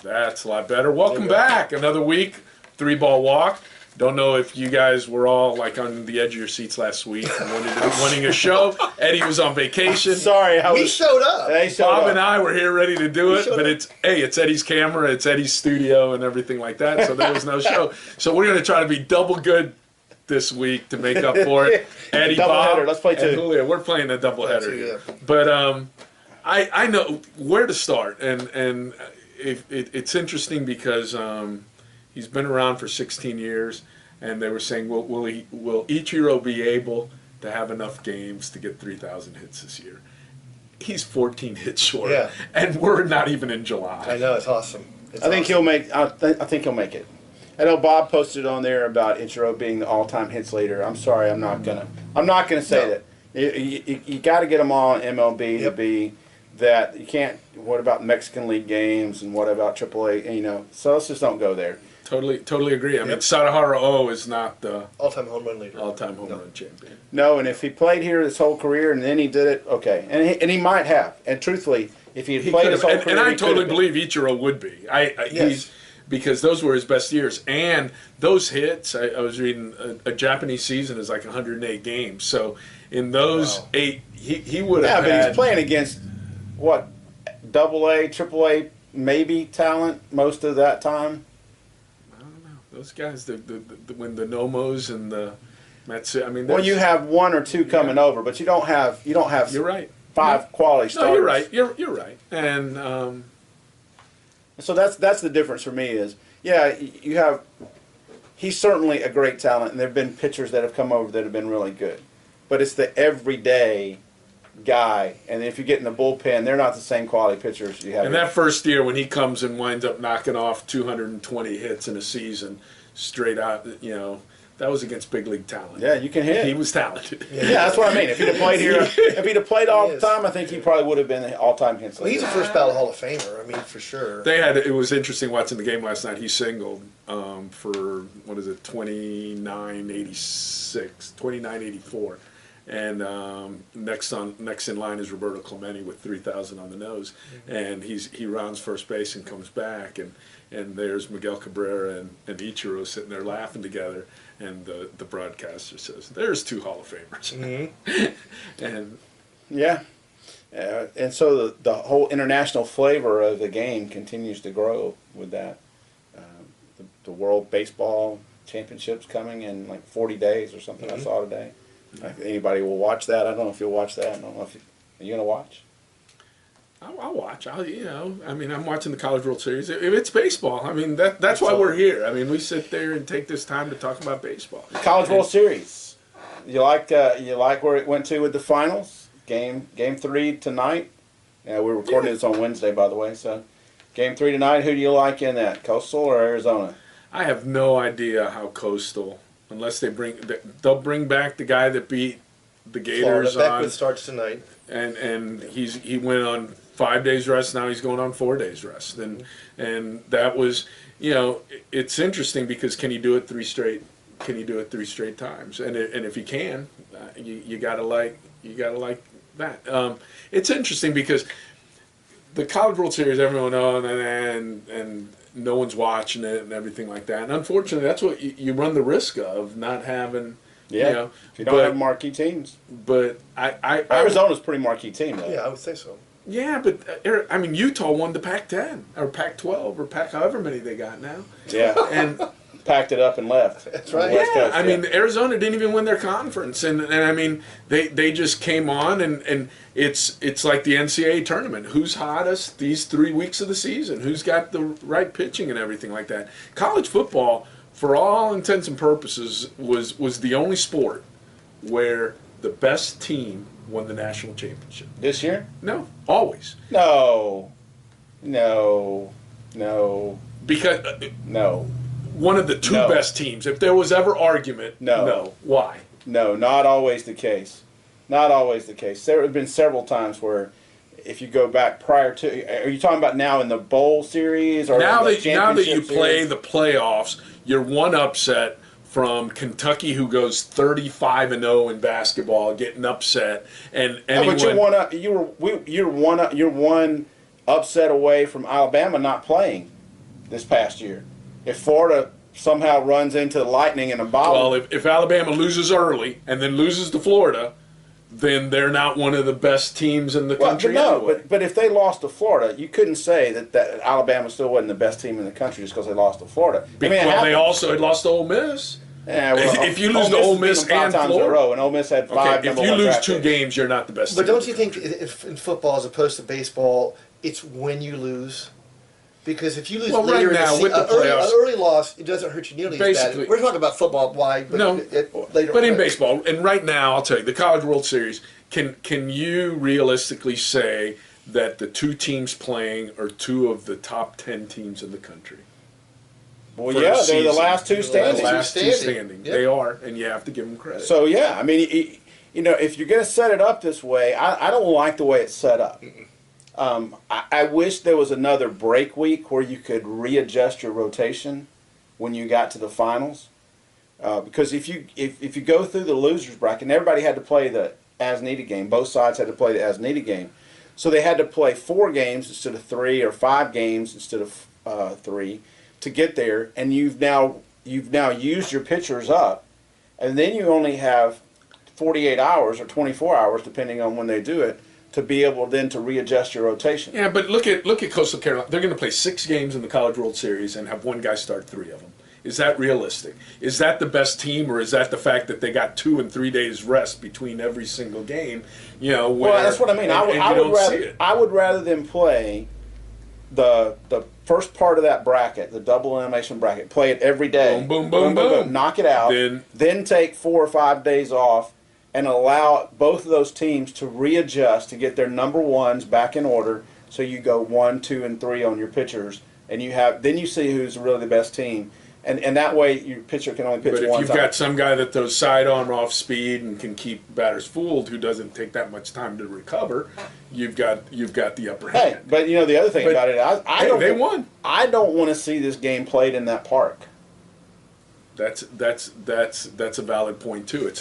That's a lot better. Welcome back. Another week, 3-ball walk. Don't know if you guys were all like on the edge of your seats last week wanting a show. Eddie was on vacation. Sorry, we showed up. Bob and I were here ready to do it, but it's Eddie's camera, it's Eddie's studio and everything like that, so there was no show. So we're going to try to be double good this week to make up for it. Eddie, Bob, let's play two. Julio, we're playing a doubleheader here. But I know where to start, and it's interesting because he's been around for 16 years, and they were saying, will Ichiro be able to have enough games to get 3,000 hits this year? He's 14 hits short, and we're not even in July. I know, it's awesome. I think he'll make. I think he'll make it. I know Bob posted on there about Ichiro being the all-time hits leader. I'm sorry, I'm not gonna say that. You got to get them all in MLB to be that. You can't. What about Mexican League games and what about AAA? You know, so let's just don't go there. Totally agree. I mean, Sadahara O is not the all-time home run leader, all-time home run champion. No, and if he played here his whole career and then he did it, okay, and he might have. And truthfully, if he had played his whole career, and I totally believe Ichiro would be. He's because those were his best years, and those hits. I was reading a Japanese season is like 108 games. So in those 8, he would have. Yeah, but he's playing against what, AA, AAA, maybe talent most of that time. Those guys, when the Nomos and the Matsu, I mean, well, you have 1 or 2 coming over, but you don't have. You're right. 5 quality starters. No, you're right. You're right. And so that's the difference for me is you have. He's certainly a great talent, and there have been pitchers that have come over that have been really good, but it's the everyday guy, and if you get in the bullpen, they're not the same quality pitchers you have. And that first year when he comes and winds up knocking off 220 hits in a season, straight out, that was against big league talent. Yeah, you can hit. He was talented. Yeah, that's what I mean. If he'd have played here, if he'd have played all the time, I think he probably would have been the all-time hits. Well, he's a first ballot Hall of Famer. I mean, for sure. It was interesting watching the game last night. He singled for 2986, 2984. And next in line is Roberto Clemente with 3,000 on the nose, and he rounds first base and comes back, and there's Miguel Cabrera and Ichiro sitting there laughing together, and the broadcaster says, "There's 2 Hall of Famers." And and so the whole international flavor of the game continues to grow with that. The World Baseball Championships coming in like 40 days or something. I saw today. Anybody will watch that. I don't know if you'll watch that. I don't know if are you going to watch? I'll watch. I mean, I'm watching the College World Series. If it's baseball, I mean, that's why we're here. I mean, we sit there and take this time to talk about baseball. College World Series. You like where it went to with the finals? Game 3 tonight. Yeah, we're recording this on Wednesday, by the way. So, Game 3 tonight. Who do you like in that? Coastal or Arizona? I have no idea how Coastal. Unless they'll bring back the guy that beat the Gators. Florida Beckwith starts tonight, and he went on 5 days rest. Now he's going on 4 days rest, and that was it's interesting because can he do it 3 straight? Can he do it 3 straight times? And if he can, you gotta like that. It's interesting because the College World Series, everyone knows, and no one's watching it and everything like that. And unfortunately, that's what you run the risk of, not having, if you don't have marquee teams. But Arizona's a pretty marquee team, though. Yeah, I would say so. Yeah, but I mean, Utah won the Pac-10 or Pac-12 or Pac however many they got now. Yeah, and packed it up and left. That's right. Yeah, I mean, Arizona didn't even win their conference, and I mean, they just came on, and it's like the NCAA tournament. Who's hottest these 3 weeks of the season? Who's got the right pitching and everything like that? College football, for all intents and purposes, was the only sport where the best team won the national championship. This year? No, always. No. Because no. One of the 2 best teams. If there was ever argument, no. Why? No, not always the case. Not always the case. There have been several times where, if you go back prior to, are you talking about now in the bowl series or now that you series? play the playoffs, you're one upset from Kentucky, who goes 35-0 in basketball, getting upset, and anyone. But you're one upset away from Alabama not playing. this past year. If Florida somehow runs into the Lightning in a bottle, Well, if Alabama loses early and then loses to Florida, then they're not one of the best teams in the country anyway. but if they lost to Florida, you couldn't say that Alabama still wasn't the best team in the country just because they lost to Florida. I mean, it Well, they happened. also had lost to Ole Miss. Yeah, well, if you lose to has Ole beaten Miss them 5 and times in a Florida- row, and Ole Miss had 5 Okay, if number you one lose draft 2 picks. games, you're not the best But team. don't you think if in football as opposed to baseball, it's when you lose? Because if you lose Well, later right in now, the with the season, playoffs- an early loss, it doesn't hurt you nearly as Basically. bad. We're talking about football, why? But No, later. but in baseball, and right now, I'll tell you, the College World Series, can you realistically say that the 2 teams playing are 2 of the top 10 teams in the country? Well, for yeah, the they're the season. last 2 The standing. The last 2 standing. standing. Yeah. They are, and you have to give them credit. So yeah, I mean, you know, if you're going to set it up this way, I don't like the way it's set up. I wish there was another break week where you could readjust your rotation when you got to the finals. Because if you go through the losers bracket, and everybody had to play the as needed game, both sides had to play the as needed game, so they had to play 4 games instead of 3, or 5 games instead of 3 to get there. And you've now used your pitchers up, and then you only have 48 hours or 24 hours, depending on when they do it, to be able then to readjust your rotation. Yeah, but look at Coastal Carolina. They're going to play 6 games in the College World Series and have one guy start 3 of them. Is that realistic? Is that the best team, or is that the fact that they got 2 and 3 days rest between every single game? You know, Well, that's what I mean. I would rather them play the first part of that bracket, the double elimination bracket, play it every day. Boom, boom, boom. knock it out. Then take 4 or 5 days off and allow both of those teams to readjust to get their number ones back in order. So you go 1, 2, and 3 on your pitchers, and then you see who's really the best team. And that way your pitcher can only pitch But if one you've time. got some guy that throws sidearm off speed and can keep batters fooled, who doesn't take that much time to recover, you've got the upper Hey, hand. but you know the other thing But, about it, I hey, don't. they won. I don't want to see this game played in that park. That's a valid point too.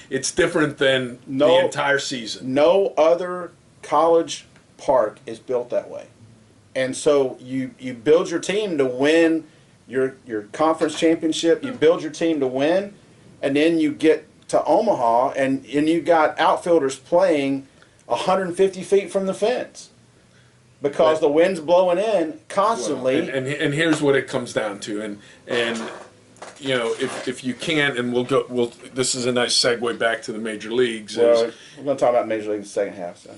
It's different than No. the entire season. No other college park is built that way, and so you build your team to win your conference championship. You build your team to win, and then you get to Omaha, and you got outfielders playing 150 feet from the fence because the wind's blowing in constantly. And here's what it comes down to, and you know, if you can't, and this is a nice segue back to the major leagues. Well, we're going to talk about Major League in the second half, so.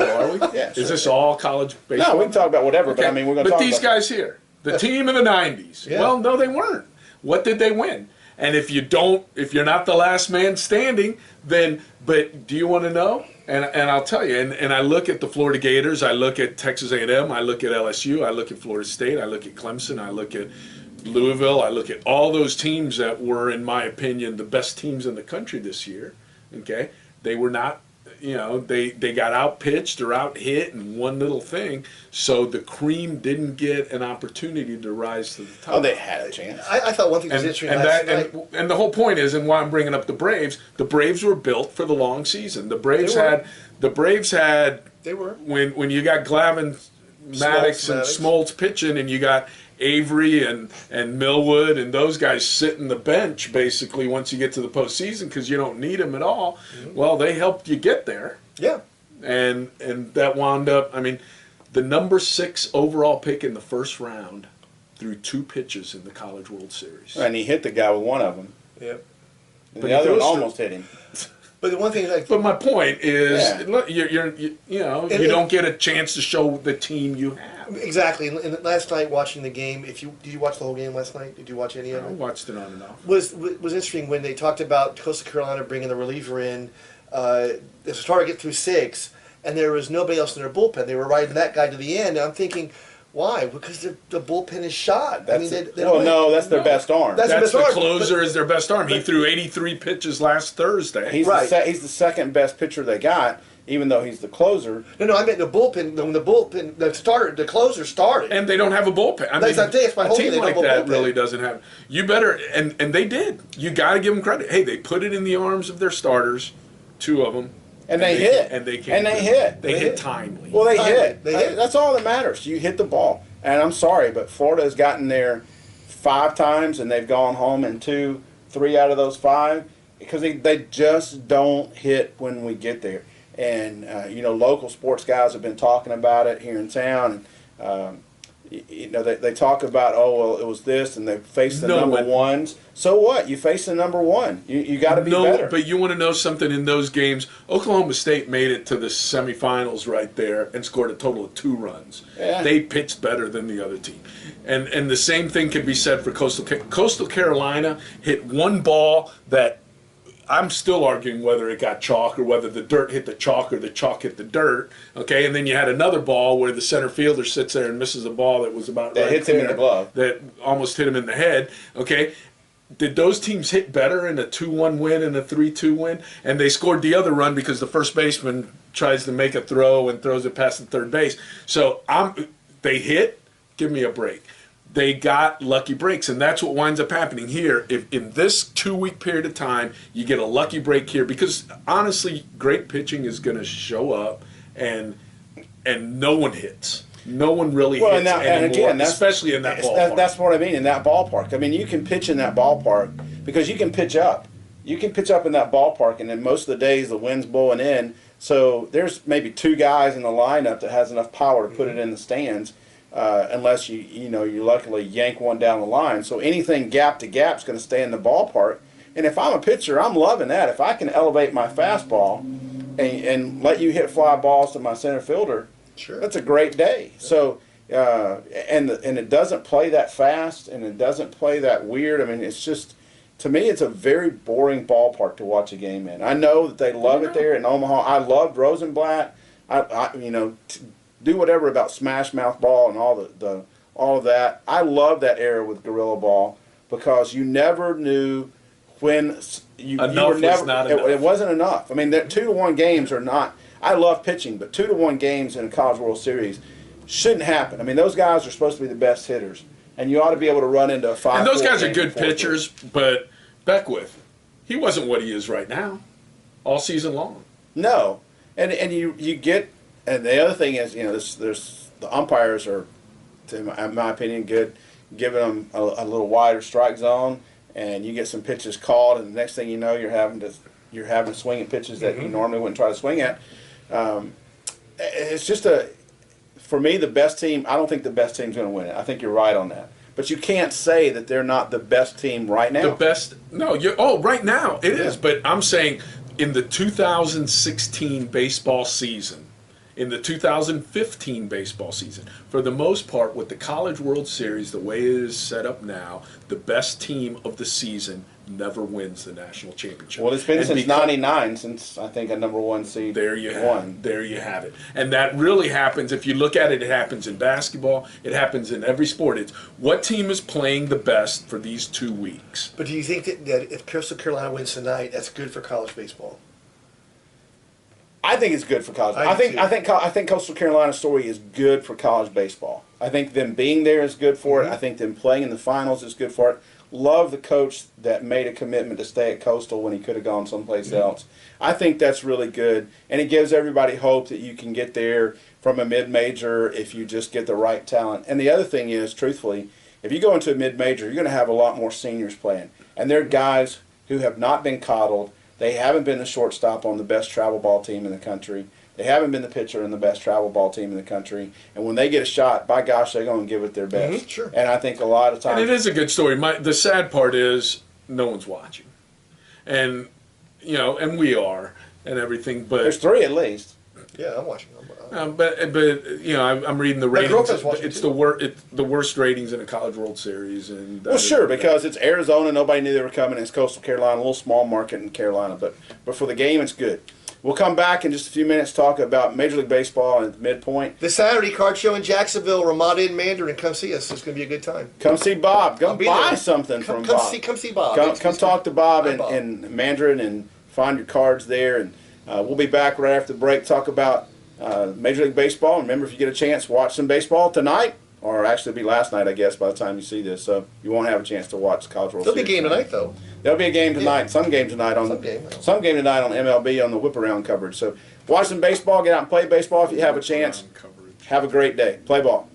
Are we? Yeah, Is sure. this all college baseball? No, we can talk about whatever, but I mean, we're going to But talk these about guys here, the team in the '90s. Yeah. Well, no, they weren't. What did they win? And if you're not the last man standing, then. But do you want to know? And I'll tell you. And I look at the Florida Gators. I look at Texas A&M. I look at LSU. I look at Florida State. I look at Clemson. I look at Louisville. I look at all those teams that were, in my opinion, the best teams in the country this year. Okay, they were not. You know, they got out-pitched or out-hit in one little thing, so the cream didn't get an opportunity to rise to the top. Oh, they had a chance. I thought one thing was And, interesting and, last that, night. and the whole point is, and why I'm bringing up the Braves were built for the long season. The Braves had They were. when you got Glavine, Maddox, and Smoltz pitching, and you got Avery and Millwood and those guys sitting the bench basically once you get to the postseason because you don't need them at all. Mm-hmm. Well, they helped you get there, Yeah. and that wound up. I mean, the number 6 overall pick in the first round threw 2 pitches in the College World Series. And he hit the guy with one of them. Yep. And But the he other one throws almost hit him. But the one thing, like, But my point is, Yeah. look, you And- don't get a chance to show the team you have. exactly. And last night watching the game, did you watch the whole game last night? Did you watch any of I it? watched it on and off. Was interesting when they talked about Coastal Carolina bringing the reliever in. The starter get through 6, and there was nobody else in their bullpen. They were riding that guy to the end. And I'm thinking, why? Because the bullpen is shot. That's I mean, it. they don't Well, no, that's their No. best arm. That's- That's the best arm, closer but- is their best arm. He threw 83 pitches last Thursday. He's Right. he's the second best pitcher they got, even though he's the closer. No, I meant the bullpen. When the closer started. And they don't have a bullpen. I mean, That's my a whole team thing, they like don't have a that bullpen. really doesn't have. You better, and they did. You got to give them credit. Hey, they put it in the arms of their starters, 2 of them, And they hit. and they came. And they hit. They hit timely. Well, they Timely. hit. They hit. That's all that matters. You hit the ball. And I'm sorry, but Florida has gotten there 5 times, and they've gone home in 2, 3 out of those 5 because they just don't hit when we get there. And local sports guys have been talking about it here in town. And, they talk about, oh well, it was this, and they face the number ones. So what? You face the number one. You got to be better. But you want to know something? In those games, Oklahoma State made it to the semifinals right there and scored a total of 2 runs. Yeah. They pitched better than the other team, and the same thing can be said for Coastal Carolina. Hit one ball that I'm still arguing whether it got chalk or whether the dirt hit the chalk or the chalk hit the dirt. Okay, and then you had another ball where the center fielder sits there and misses a ball that was about that hits him in the glove, that almost hit him in the head. Okay, did those teams hit better in a 2-1 win and a 3-2 win? And they scored the other run because the first baseman tries to make a throw and throws it past the third base. So they hit. Give me a break. They got lucky breaks, and that's what winds up happening here. If in this 2-week period of time, you get a lucky break here, because honestly, great pitching is going to show up, and no one hits. No one really hits anymore, and again, especially in that ballpark. That's what I mean, in that ballpark. I mean, you can pitch in that ballpark because you can pitch up. You can pitch up in that ballpark, and then most of the days the wind's blowing in, so there's maybe 2 guys in the lineup that has enough power to put it in the stands. Unless you luckily yank one down the line. So anything gap to gap is going to stay in the ballpark. And if I'm a pitcher, I'm loving that. If I can elevate my fastball and let you hit fly balls to my center fielder, sure, that's a great day. Yeah. So and it doesn't play that fast, and it doesn't play that weird. I mean, it's just, to me, it's a very boring ballpark to watch a game in. I know that they love it there in Omaha. I loved Rosenblatt. Do whatever about Smash Mouth Ball and all of that. I love that era with Gorilla Ball because you never knew when you were never. It wasn't enough. I mean, 2-1 games are not. I love pitching, but 2-1 games in a College World Series shouldn't happen. I mean, those guys are supposed to be the best hitters, and you ought to be able to run into a 5. And those guys are good pitchers, but Beckwith, he wasn't what he is right now, all season long. No, and you get. And the other thing is, there's the umpires are, in my opinion, good, giving them a little wider strike zone, and you get some pitches called, and the next thing you know, you're having to swing at pitches that you normally wouldn't try to swing at. It's just for me, the best team. I don't think the best team's going to win it. I think you're right on that. But you can't say that they're not the best team right now. The best? No, right now it is. But I'm saying in the 2016 baseball season. In the 2015 baseball season, for the most part, with the College World Series, the way it is set up now, the best team of the season never wins the national championship. Well, it's been since '99, since I think a number 1 seed there you won. There you have it. And that really happens, if you look at it, it happens in basketball, it happens in every sport. It's what team is playing the best for these 2 weeks. But do you think that if Coastal Carolina wins tonight, that's good for college baseball? I think it's good for college. I think Coastal Carolina's story is good for college baseball. I think them being there is good for it. I think them playing in the finals is good for it. Love the coach that made a commitment to stay at Coastal when he could have gone someplace else. I think that's really good, and it gives everybody hope that you can get there from a mid-major if you just get the right talent. And the other thing is, truthfully, if you go into a mid-major, you're going to have a lot more seniors playing, and they're guys who have not been coddled. They haven't been the shortstop on the best travel ball team in the country. They haven't been the pitcher in the best travel ball team in the country. And when they get a shot, by gosh, they're going to give it their best. Sure. And I think a lot of times... And it is a good story. The sad part is no one's watching. And, and we are and everything. But there's 3 at least. Yeah, I'm watching. But I'm reading the ratings. It's the worst ratings in a College World Series. And well, sure, because it's Arizona. Nobody knew they were coming. It's Coastal Carolina, a little small market in Carolina. But for the game, it's good. We'll come back in just a few minutes, talk about Major League Baseball and midpoint. This Saturday, card show in Jacksonville, Ramada and Mandarin. Come see us. It's going to be a good time. Come see Bob. Go buy something from Bob. Come see Bob. Come talk to Bob in Mandarin and find your cards there. And we'll be back right after the break, talk about Major League Baseball. Remember, if you get a chance, watch some baseball tonight, or actually it'll be last night, I guess, by the time you see this. So you won't have a chance to watch the College World Series. There'll be a game tonight, though. There'll be a game tonight. Some game tonight on MLB on the whip around coverage. So watch some baseball. Get out and play baseball if you have a chance. Have a great day. Play ball.